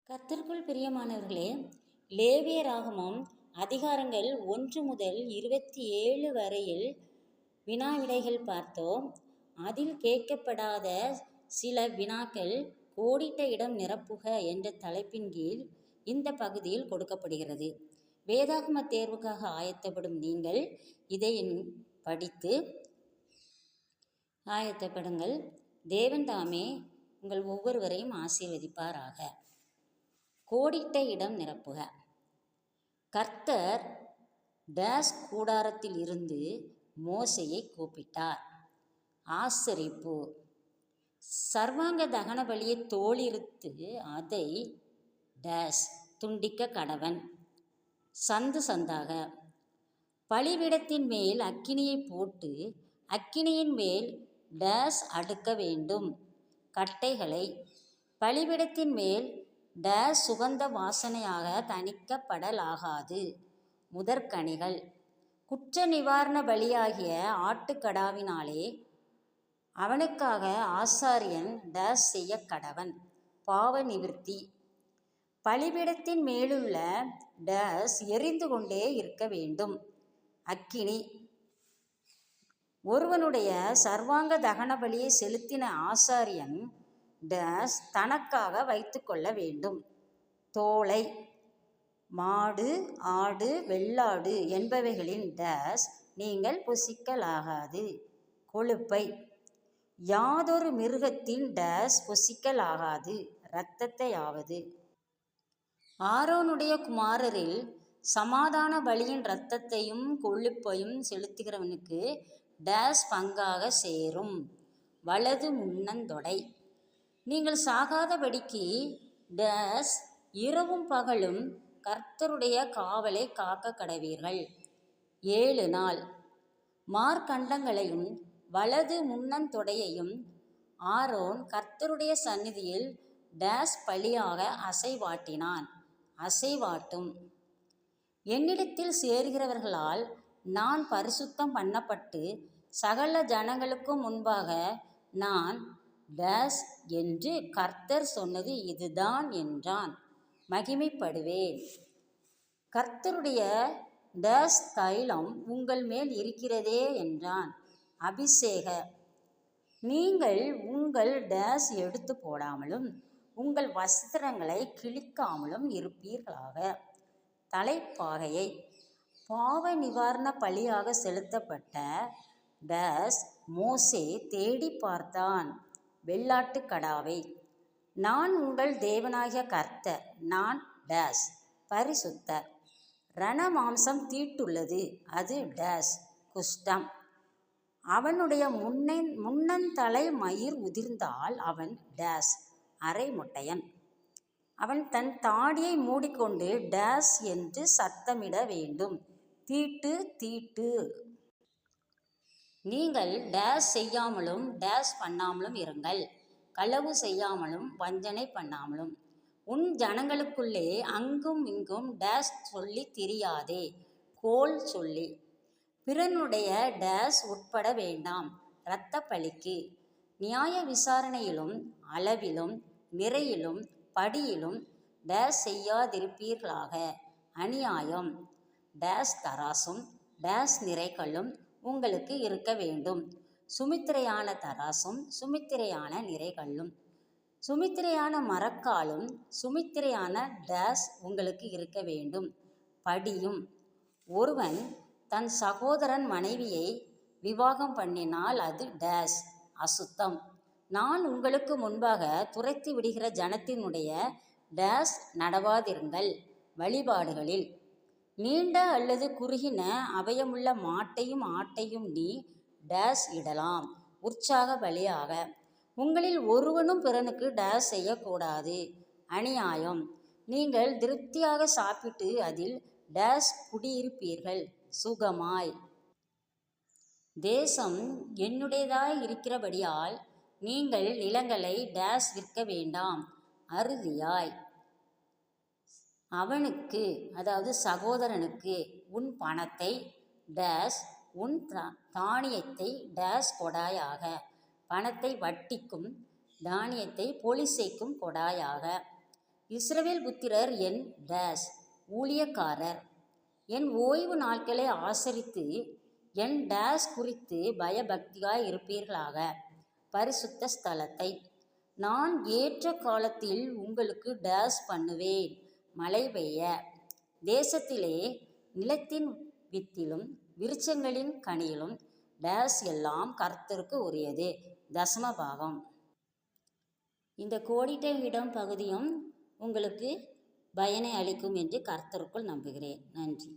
கர்த்தருக்குள் பிரியமானவர்களே, லேவியராகமம் அதிகாரங்கள் 1 முதல் 27 வரையில் வினாவிடைகள் பார்த்தோம். அதில் கேட்கப்படாத சில வினாக்கள் கோடிட்ட இடம் நிரப்புக என்ற தலைப்பின் கீழ் இந்த பகுதியில் கொடுக்கப்படுகிறது. வேதாகம தேர்வுக்காக ஆயத்தப்படும் நீங்கள் இதை படித்து ஆயத்தப்படுங்கள். தேவன் தாமே உங்கள் ஒவ்வொருவரையும் ஆசீர்வதிப்பாராக. கோடிட்ட இடம் நிரப்புக. கர்த்தர் டேஸ் கூடாரத்தில் இருந்து மோசையை கூப்பிட்டார். ஆசரிப்பு. சர்வாங்க தகன பலியை தோலிருத்து அதை டேஸ் துண்டிக்க கடவன். சந்து சந்தாக. பலிபீடத்தின் மேல் அக்கினியை போட்டு அக்கினியின் மேல் டேஸ் அடுக்க வேண்டும். கட்டைகளை. பலிபீடத்தின் மேல் டேஸ் சுகந்த வாசனையாக தணிக்கப்படலாகாது. முதற்கனிகள். குற்ற நிவாரண பலியாகிய ஆட்டுக்கடாவினாலே அவனுக்காக ஆசாரியன் டேஸ் செய்ய கடவன். பாவ நிவிர்த்தி. பலிபீடத்தின் மேலுள்ள டேஸ் எரிந்து கொண்டே இருக்க வேண்டும். அக்கினி. ஒருவனுடைய சர்வாங்க தகன பலியை செலுத்தின ஆசாரியன் டேஸ் தனக்காக வைத்து கொள்ள வேண்டும். தோலை. மாடு, ஆடு, வெள்ளாடு என்பவைகளின் டேஸ் நீங்கள் புசிக்கலாகாது. கொழுப்பை. யாதொரு மிருகத்தின் டேஸ் புசிக்கலாகாது. இரத்தத்தையாவது. ஆரோனுடைய குமாரரில் சமாதான பலியின் இரத்தத்தையும் கொழுப்பையும் செலுத்துகிறவனுக்கு டேஸ் பங்காக சேரும். வலது முன்னந்தொடை. நீங்கள் சாகாதபடிக்கு டேஸ் இரவும் பகலும் கர்த்தருடைய காவலை காக்க கடவீர்கள். 7 நாள். மார்க்கண்டங்களையும் வலது முன்னந்தொடையையும் ஆரோன் கர்த்தருடைய சந்நிதியில் டேஸ் பலியாக அசைவாட்டினான். அசைவாட்டும். என்னிடத்தில் சேர்கிறவர்களால் நான் பரிசுத்தம் பண்ணப்பட்டு சகல ஜனங்களுக்கும் முன்பாக நான் டேஸ் என்று கர்த்தர் சொன்னது இதுதான் என்றான். மகிமைப்படுவேன். கர்த்தருடைய டேஸ் தைலம் உங்கள் மேல் இருக்கிறதே என்றான். அபிஷேக. நீங்கள் உங்கள் டேஸ் எடுத்து போடாமலும் உங்கள் வஸ்திரங்களை கிழிக்காமலும் இருப்பீர்களாக. தலைப்பாகையை. பாவ நிவாரண பலியாக செலுத்தப்பட்ட டேஸ் மோசே தேடி பார்த்தான். வெள்ளாட்டு கடாவை. நான் உங்கள் தேவனாகிய கர்த்தர். நான் டேஸ் பரிசுத்தர். ரண மாம்சம் தீட்டுள்ளது. அது டேஸ் குஷ்டம். அவனுடைய முன்னந்தலை மயிர் உதிர்ந்தால் அவன் டேஸ் அரைமுட்டையன். அவன் தன் தாடியை மூடிக்கொண்டு டேஸ் என்று சத்தமிட வேண்டும். தீட்டு தீட்டு. நீங்கள் டேஸ் செய்யாமலும் டேஸ் பண்ணாமலும் இருங்கள். களவு செய்யாமலும் வஞ்சனை பண்ணாமலும். உன் ஜனங்களுக்குள்ளே அங்கும் இங்கும் டேஸ் சொல்லி திரியாதே. கோல் சொல்லி. பிறனுடைய டேஸ் உட்பட வேண்டாம். இரத்த பலிக்கு. நியாய விசாரணையிலும் அளவிலும் நிறையிலும் படியிலும் டேஸ் செய்யாதிருப்பீர்களாக. அநியாயம். டேஸ் தராசும் டேஸ் நிறைகளும் உங்களுக்கு இருக்க வேண்டும். சுமித்திரையான தராசும் சுமித்திரையான நிறைகளும். சுமித்திரையான மரக்காலும் சுமித்திரையான டேஸ் உங்களுக்கு இருக்க வேண்டும். படியும். ஒருவன் தன் சகோதரன் மனைவியை விவாகம் பண்ணினால் அது டேஸ் அசுத்தம். நான் உங்களுக்கு முன்பாக துரைத்து விடுகிற ஜனத்தினுடைய டேஸ் நடவாதிருங்கள். வழிபாடுகளில். நீண்ட அல்லது குறுகின அவயமுள்ள மாட்டையும் ஆட்டையும் நீ டேஸ் இடலாம். உற்சாக பலியாக. உங்களில் ஒருவனும் பிறனுக்கு டேஸ் செய்யக்கூடாது. அநியாயம். நீங்கள் திருப்தியாக சாப்பிட்டு அதில் டேஸ் குடியிருப்பீர்கள் சுகமாய். தேசம் என்னுடையதாய் இருக்கிறபடியால் நீங்கள் நிலங்களை டேஸ் விற்க வேண்டாம். அறுதியாய். அவனுக்கு அதாவது சகோதரனுக்கு உன் பணத்தை டேஸ் உன் தானியத்தை டேஸ் கொடாயாக. பணத்தை வட்டிக்கும் தானியத்தை பொலிசைக்கும் கொடாயாக. இஸ்ரவேல் புத்திரர் என் டேஸ் ஊழியக்காரர். என் ஓய்வு நாட்களை ஆசரித்து என் டேஸ் குறித்து பயபக்தியாய் இருப்பீர்களாக. பரிசுத்த ஸ்தலத்தை நான் ஏற்ற காலத்தில் உங்களுக்கு டேஸ் பண்ணுவேன், மழை பெய்ய. தேசத்திலே நிலத்தின் வித்திலும் விருட்சங்களின் கனியிலும் டேஸ் எல்லாம் கர்த்தருக்கு உரியது, தசமபாகம். இந்த கோடிட்ட இடம் பகுதியும் உங்களுக்கு பயனை அளிக்கும் என்று கர்த்தருக்குள் நம்புகிறேன். நன்றி.